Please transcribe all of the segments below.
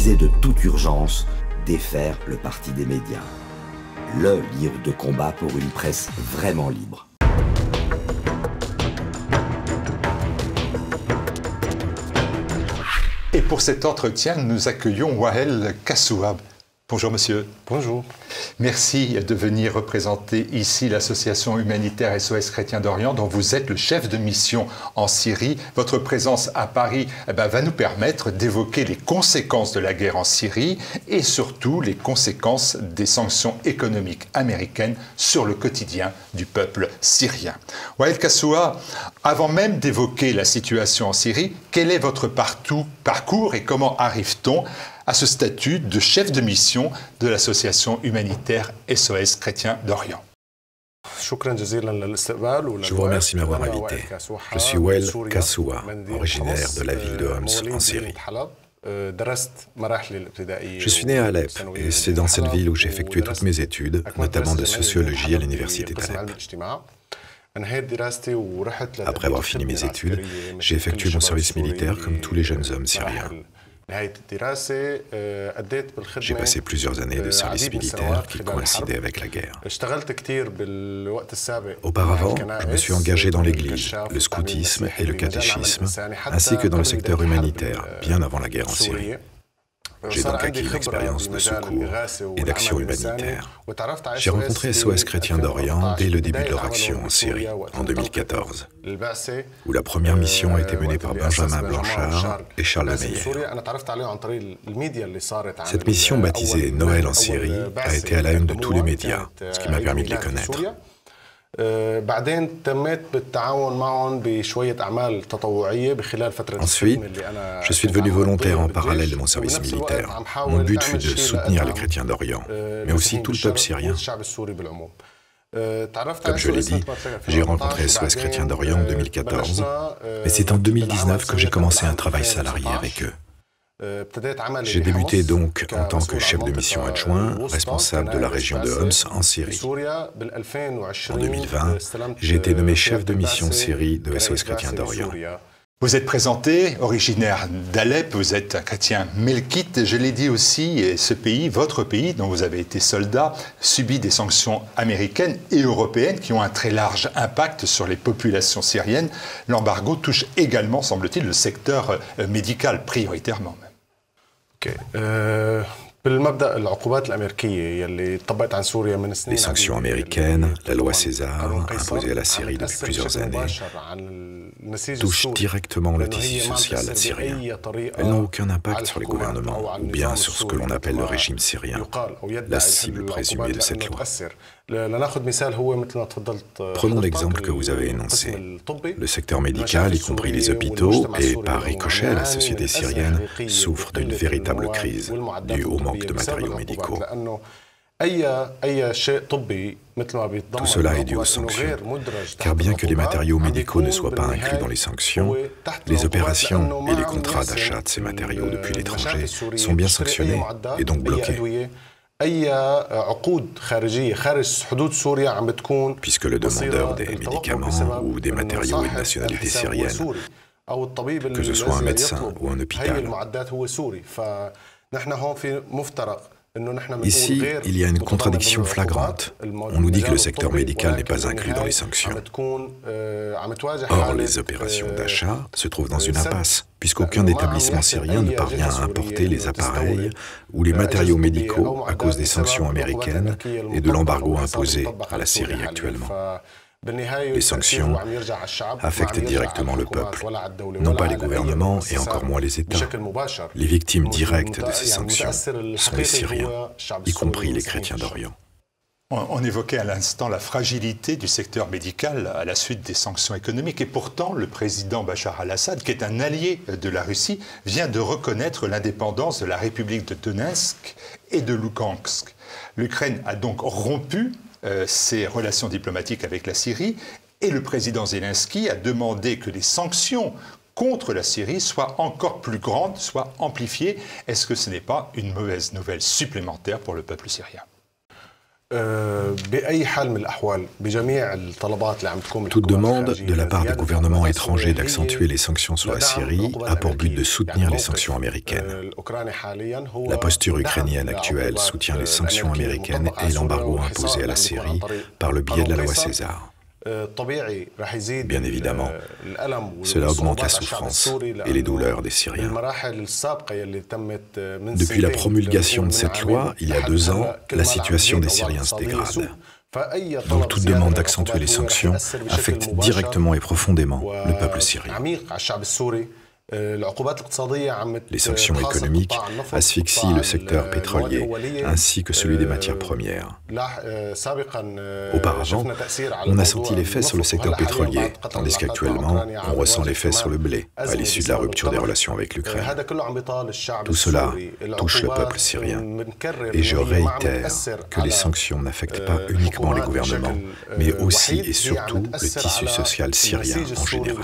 disait de toute urgence défaire le parti des médias. Le livre de combat pour une presse vraiment libre. Et pour cet entretien, nous accueillons Wael Kassoua. Bonjour monsieur. Bonjour. Merci de venir représenter ici l'association humanitaire SOS Chrétiens d'Orient dont vous êtes le chef de mission en Syrie. Votre présence à Paris va nous permettre d'évoquer les conséquences de la guerre en Syrie et surtout les conséquences des sanctions économiques américaines sur le quotidien du peuple syrien. Wael Kassoua, avant même d'évoquer la situation en Syrie, quel est votre parcours et comment arrive-t-on à ce statut de chef de mission de l'association humanitaire SOS Chrétiens d'Orient? Je vous remercie de m'avoir invité. Je suis Wael Kassoua, originaire de la ville de Homs en Syrie. Je suis né à Alep et c'est dans cette ville où j'ai effectué toutes mes études, notamment de sociologie à l'université d'Alep. Après avoir fini mes études, j'ai effectué mon service militaire comme tous les jeunes hommes syriens. J'ai passé plusieurs années de service militaire qui coïncidaient avec la guerre. Auparavant, je me suis engagé dans l'Église, le scoutisme et le catéchisme, ainsi que dans le secteur humanitaire, bien avant la guerre en Syrie. J'ai donc acquis une expérience de secours et d'action humanitaire. J'ai rencontré SOS Chrétiens d'Orient dès le début de leur action en Syrie, en 2014, où la première mission a été menée par Benjamin Blanchard et Charles Meyer. Cette mission, baptisée Noël en Syrie, a été à la une de tous les médias, ce qui m'a permis de les connaître. Ensuite, je suis devenu volontaire en parallèle de mon service militaire. Mon but fut de soutenir les chrétiens d'Orient, mais aussi tout le peuple syrien. Comme je l'ai dit, j'ai rencontré SOS Chrétiens d'Orient en 2014, mais c'est en 2019 que j'ai commencé un travail salarié avec eux. J'ai débuté donc en tant que chef de mission adjoint, responsable de la région de Homs en Syrie. En 2020, j'ai été nommé chef de mission Syrie de SOS Chrétiens d'Orient. Vous êtes présenté, originaire d'Alep, vous êtes un chrétien melkite, je l'ai dit aussi, et ce pays, votre pays, dont vous avez été soldat, subit des sanctions américaines et européennes qui ont un très large impact sur les populations syriennes. L'embargo touche également, semble-t-il, le secteur médical, prioritairement même. Les sanctions américaines, la loi César, imposée à la Syrie depuis plusieurs années, touchent directement le tissu social syrien. Elles n'ont aucun impact sur les gouvernements, ou bien sur ce que l'on appelle le régime syrien, la cible présumée de cette loi. Prenons l'exemple que vous avez énoncé. Le secteur médical, y compris les hôpitaux, et par ricochet la société syrienne, souffre d'une véritable crise due au manque de matériaux médicaux. Tout cela est dû aux sanctions, car bien que les matériaux médicaux ne soient pas inclus dans les sanctions, les opérations et les contrats d'achat de ces matériaux depuis l'étranger sont bien sanctionnés et donc bloqués. Puisque le demandeur des médicaments ou des matériaux est de nationalité syrienne, que ce soit un médecin ou un hôpital. Ici, il y a une contradiction flagrante. On nous dit que le secteur médical n'est pas inclus dans les sanctions. Or, les opérations d'achat se trouvent dans une impasse, puisqu'aucun établissement syrien ne parvient à importer les appareils ou les matériaux médicaux à cause des sanctions américaines et de l'embargo imposé à la Syrie actuellement. Les sanctions affectent directement le peuple, non pas les gouvernements et encore moins les États. Les victimes directes de ces sanctions sont les Syriens, y compris les chrétiens d'Orient. On évoquait à l'instant la fragilité du secteur médical à la suite des sanctions économiques et pourtant le président Bachar al-Assad, qui est un allié de la Russie, vient de reconnaître l'indépendance de la République de Donetsk et de Lougansk. L'Ukraine a donc rompu ses relations diplomatiques avec la Syrie et le président Zelensky a demandé que les sanctions contre la Syrie soient encore plus grandes, soient amplifiées. Est-ce que ce n'est pas une mauvaise nouvelle supplémentaire pour le peuple syrien ? Toute demande de la part des gouvernements étrangers d'accentuer les sanctions sur la Syrie a pour but de soutenir les sanctions américaines. La posture ukrainienne actuelle soutient les sanctions américaines et l'embargo imposé à la Syrie par le biais de la loi César. Bien évidemment, cela augmente la souffrance et les douleurs des Syriens. Depuis la promulgation de cette loi, il y a 2 ans, la situation des Syriens se dégrade. Donc toute demande d'accentuer les sanctions affecte directement et profondément le peuple syrien. Les sanctions économiques asphyxient le secteur pétrolier ainsi que celui des matières premières. Auparavant, on a senti l'effet sur le secteur pétrolier, tandis qu'actuellement, on ressent l'effet sur le blé, à l'issue de la rupture des relations avec l'Ukraine. Tout cela touche le peuple syrien. Et je réitère que les sanctions n'affectent pas uniquement les gouvernements, mais aussi et surtout le tissu social syrien en général.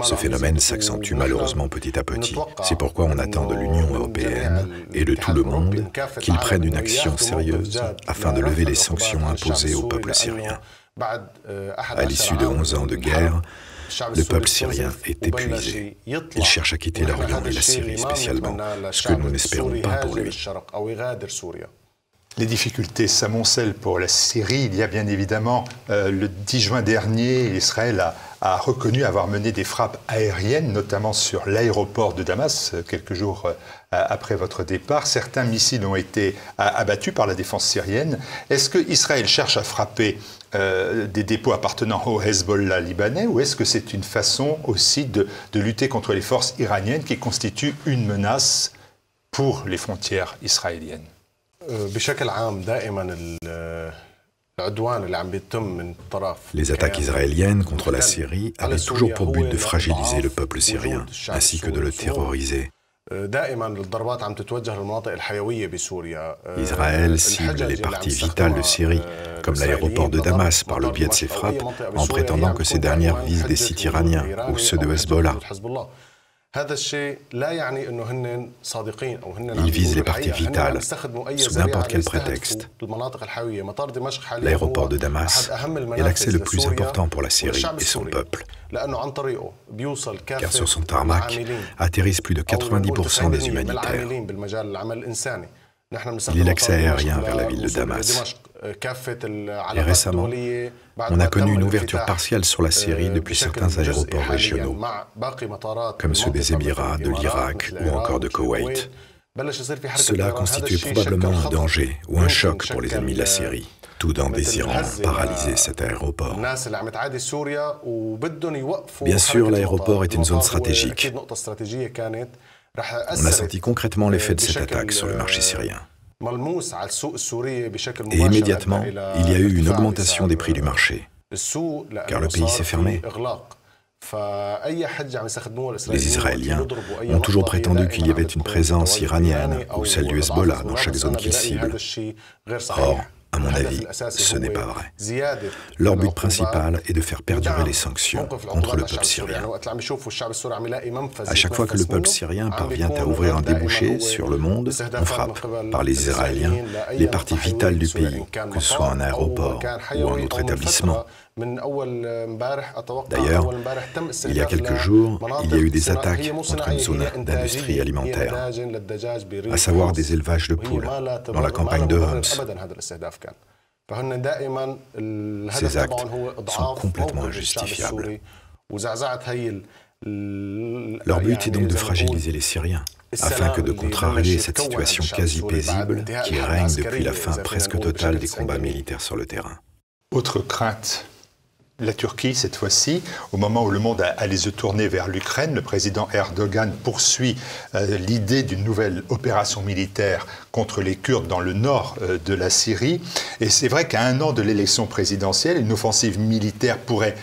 Ce phénomène s'accentue malheureusement petit à petit. C'est pourquoi on attend de l'Union européenne et de tout le monde qu'ils prennent une action sérieuse afin de lever les sanctions imposées au peuple syrien. À l'issue de 11 ans de guerre, le peuple syrien est épuisé. Il cherche à quitter l'Orient et la Syrie spécialement, ce que nous n'espérons pas pour lui. Les difficultés s'amoncellent pour la Syrie. Il y a bien évidemment, le 10 juin dernier, Israël a reconnu avoir mené des frappes aériennes, notamment sur l'aéroport de Damas, quelques jours après votre départ. Certains missiles ont été abattus par la défense syrienne. Est-ce que Israël cherche à frapper des dépôts appartenant au Hezbollah libanais, ou est-ce que c'est une façon aussi de lutter contre les forces iraniennes qui constituent une menace pour les frontières israéliennes ? Les attaques israéliennes contre la Syrie avaient toujours pour but de fragiliser le peuple syrien, ainsi que de le terroriser. Israël cible les parties vitales de Syrie, comme l'aéroport de Damas, par le biais de ses frappes, en prétendant que ces dernières visent des sites iraniens ou ceux de Hezbollah. Ils visent les parties vitales, sous n'importe quel prétexte. L'aéroport de Damas est l'accès le plus important pour la Syrie et son peuple, car sur son tarmac atterrissent plus de 90% des humanitaires. Il est l'accès aérien vers la ville de Damas. Et récemment, on a connu une ouverture partielle sur la Syrie depuis certains aéroports régionaux, comme ceux des Émirats, de l'Irak ou encore de Koweït. Cela constitue probablement un danger ou un choc pour les ennemis de la Syrie, tout en désirant paralyser cet aéroport. Bien sûr, l'aéroport est une zone stratégique. On a senti concrètement l'effet de cette attaque sur le marché syrien. Et immédiatement, il y a eu une augmentation des prix du marché, car le pays s'est fermé. Les Israéliens ont toujours prétendu qu'il y avait une présence iranienne ou celle du Hezbollah dans chaque zone qu'ils ciblent. Or, à mon avis, ce n'est pas vrai. Leur but principal est de faire perdurer les sanctions contre le peuple syrien. À chaque fois que le peuple syrien parvient à ouvrir un débouché sur le monde, on frappe par les Israéliens les parties vitales du pays, que ce soit un aéroport ou un autre établissement. D'ailleurs, il y a quelques jours, il y a eu des attaques contre une zone d'industrie alimentaire, à savoir des élevages de poules dans la campagne de Homs. Ces actes sont complètement injustifiables. Leur but est donc de fragiliser les Syriens, afin que de contrarier cette situation quasi paisible qui règne depuis la fin presque totale des combats militaires sur le terrain. Autre crainte, la Turquie, cette fois-ci, au moment où le monde a les yeux tournés vers l'Ukraine, le président Erdogan poursuit l'idée d'une nouvelle opération militaire contre les Kurdes dans le nord de la Syrie. Et c'est vrai qu'à 1 an de l'élection présidentielle, une offensive militaire pourrait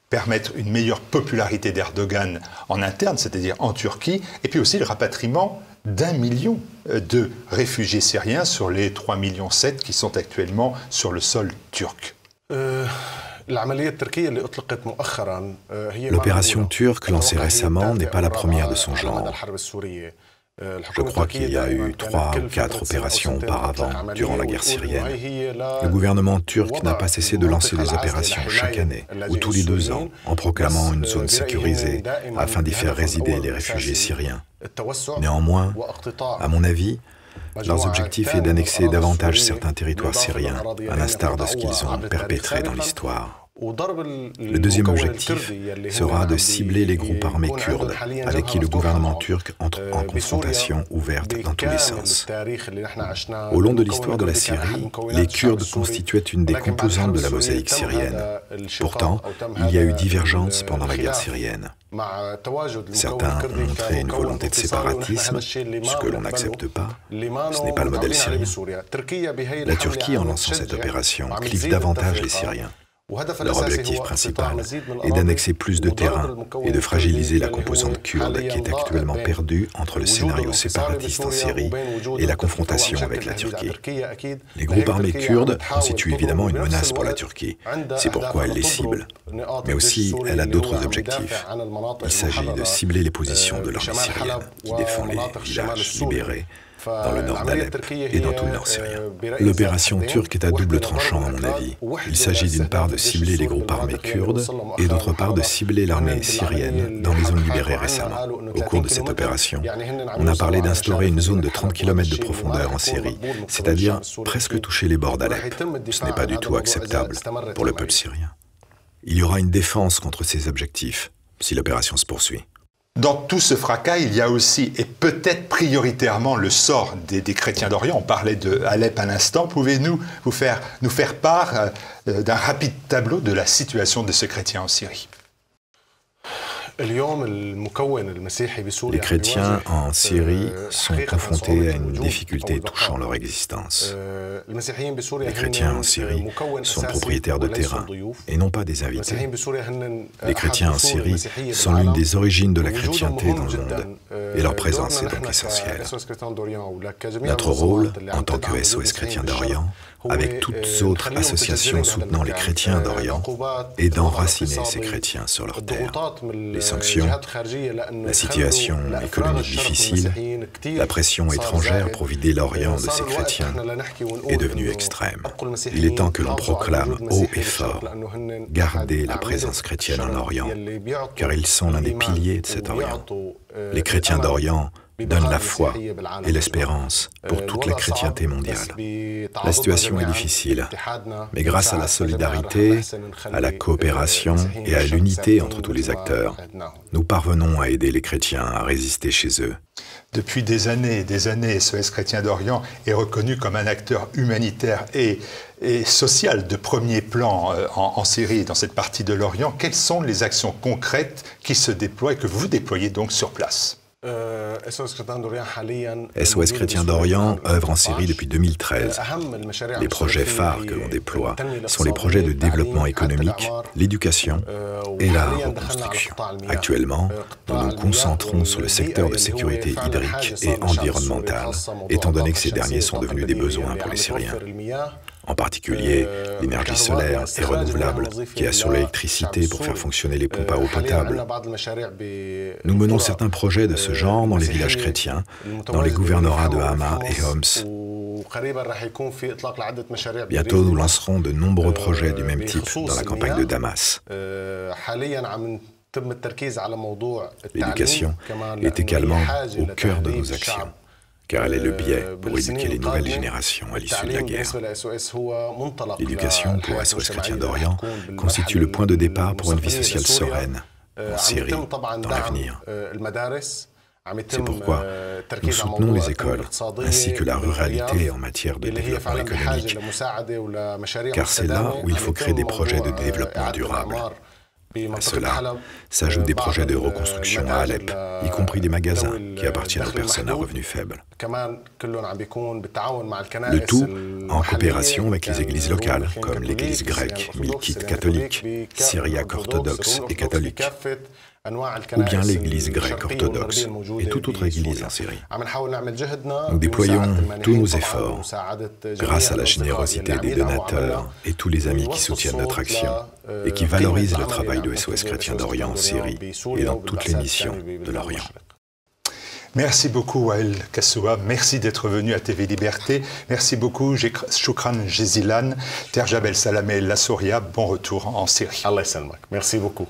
permettre une meilleure popularité d'Erdogan en interne, c'est-à-dire en Turquie, et puis aussi le rapatriement d'1 million de réfugiés syriens sur les 3,7 millions qui sont actuellement sur le sol turc. L'opération turque lancée récemment n'est pas la première de son genre. Je crois qu'il y a eu 3 ou 4 opérations auparavant, durant la guerre syrienne. Le gouvernement turc n'a pas cessé de lancer des opérations chaque année, ou tous les 2 ans, en proclamant une zone sécurisée afin d'y faire résider les réfugiés syriens. Néanmoins, à mon avis, leur objectif est d'annexer davantage certains territoires syriens, à l'instar de ce qu'ils ont perpétré dans l'histoire. Le deuxième objectif sera de cibler les groupes armés kurdes avec qui le gouvernement turc entre en confrontation ouverte dans tous les sens. Au long de l'histoire de la Syrie, les Kurdes constituaient une des composantes de la mosaïque syrienne. Pourtant, il y a eu divergence pendant la guerre syrienne. Certains ont montré une volonté de séparatisme, ce que l'on n'accepte pas. Ce n'est pas le modèle syrien. La Turquie, en lançant cette opération, clive davantage les Syriens. Leur objectif principal est d'annexer plus de terrain et de fragiliser la composante kurde qui est actuellement perdue entre le scénario séparatiste en Syrie et la confrontation avec la Turquie. Les groupes armés kurdes constituent évidemment une menace pour la Turquie. C'est pourquoi elle les cible. Mais aussi, elle a d'autres objectifs. Il s'agit de cibler les positions de l'armée syrienne qui défend les villages libérés dans le nord d'Alep et dans tout le nord syrien. L'opération turque est à double tranchant à mon avis. Il s'agit d'une part de cibler les groupes armés kurdes et d'autre part de cibler l'armée syrienne dans les zones libérées récemment. Au cours de cette opération, on a parlé d'instaurer une zone de 30 km de profondeur en Syrie, c'est-à-dire presque toucher les bords d'Alep. Ce n'est pas du tout acceptable pour le peuple syrien. Il y aura une défense contre ces objectifs si l'opération se poursuit. Dans tout ce fracas, il y a aussi, et peut-être prioritairement, le sort des chrétiens d'Orient. On parlait de Alep à l'instant. Pouvez-vous nous faire part d'un rapide tableau de la situation de ces chrétiens en Syrie? Les chrétiens en Syrie sont confrontés à une difficulté touchant leur existence. Les chrétiens en Syrie sont propriétaires de terrain et non pas des invités. Les chrétiens en Syrie sont l'une des origines de la chrétienté dans le monde et leur présence est donc essentielle. Notre rôle, en tant que SOS Chrétiens d'Orient, avec toutes autres associations soutenant les chrétiens d'Orient, est d'enraciner ces chrétiens sur leur terre. Les sanctions, la situation économique difficile, la pression étrangère pour vider l'Orient de ses chrétiens est devenue extrême. Il est temps que l'on proclame haut et fort, gardez la présence chrétienne en Orient, car ils sont l'un des piliers de cet Orient. Les chrétiens d'Orient donnent la foi et l'espérance pour toute la chrétienté mondiale. La situation est difficile, mais grâce à la solidarité, à la coopération et à l'unité entre tous les acteurs, nous parvenons à aider les chrétiens à résister chez eux. Depuis des années, SOS Chrétiens d'Orient est reconnu comme un acteur humanitaire et social de premier plan en Syrie, dans cette partie de l'Orient. Quelles sont les actions concrètes qui se déploient et que vous déployez donc sur place? SOS Chrétiens d'Orient œuvre en Syrie depuis 2013. Les projets phares que l'on déploie sont les projets de développement économique, l'éducation et la reconstruction. Actuellement, nous nous concentrons sur le secteur de sécurité hydrique et environnementale, étant donné que ces derniers sont devenus des besoins pour les Syriens. En particulier, l'énergie solaire et renouvelable qui assure l'électricité pour faire fonctionner les pompes à eau potable. Nous menons certains projets de ce genre dans les villages chrétiens, dans les gouvernorats de Hama et Homs. Bientôt, nous lancerons de nombreux projets du même type dans la campagne de Damas. L'éducation est également au cœur de nos actions, car elle est le biais pour éduquer les nouvelles générations à l'issue de la guerre. L'éducation pour SOS Chrétiens d'Orient constitue le point de départ pour une vie sociale sereine en Syrie, dans l'avenir. C'est pourquoi nous soutenons les écoles, ainsi que la ruralité en matière de développement économique, car c'est là où il faut créer des projets de développement durable. À cela s'ajoutent des projets de reconstruction à Alep, y compris des magasins qui appartiennent aux personnes à revenus faibles. Le tout en coopération avec les églises locales, comme l'église grecque, milkite catholique, syriaque orthodoxe et catholique, ou bien l'église grecque orthodoxe et toute autre église en Syrie. Nous déployons tous nos efforts grâce à la générosité des donateurs et tous les amis qui soutiennent notre action et qui valorisent le travail de SOS Chrétiens d'Orient en Syrie et dans toutes les missions de l'Orient. Merci beaucoup Wael Kassoua, merci d'être venu à TV Liberté. Merci beaucoup Choukran Jezilan, Terjab El Salamé La Souria, bon retour en Syrie. Allah ysalmak. Merci beaucoup.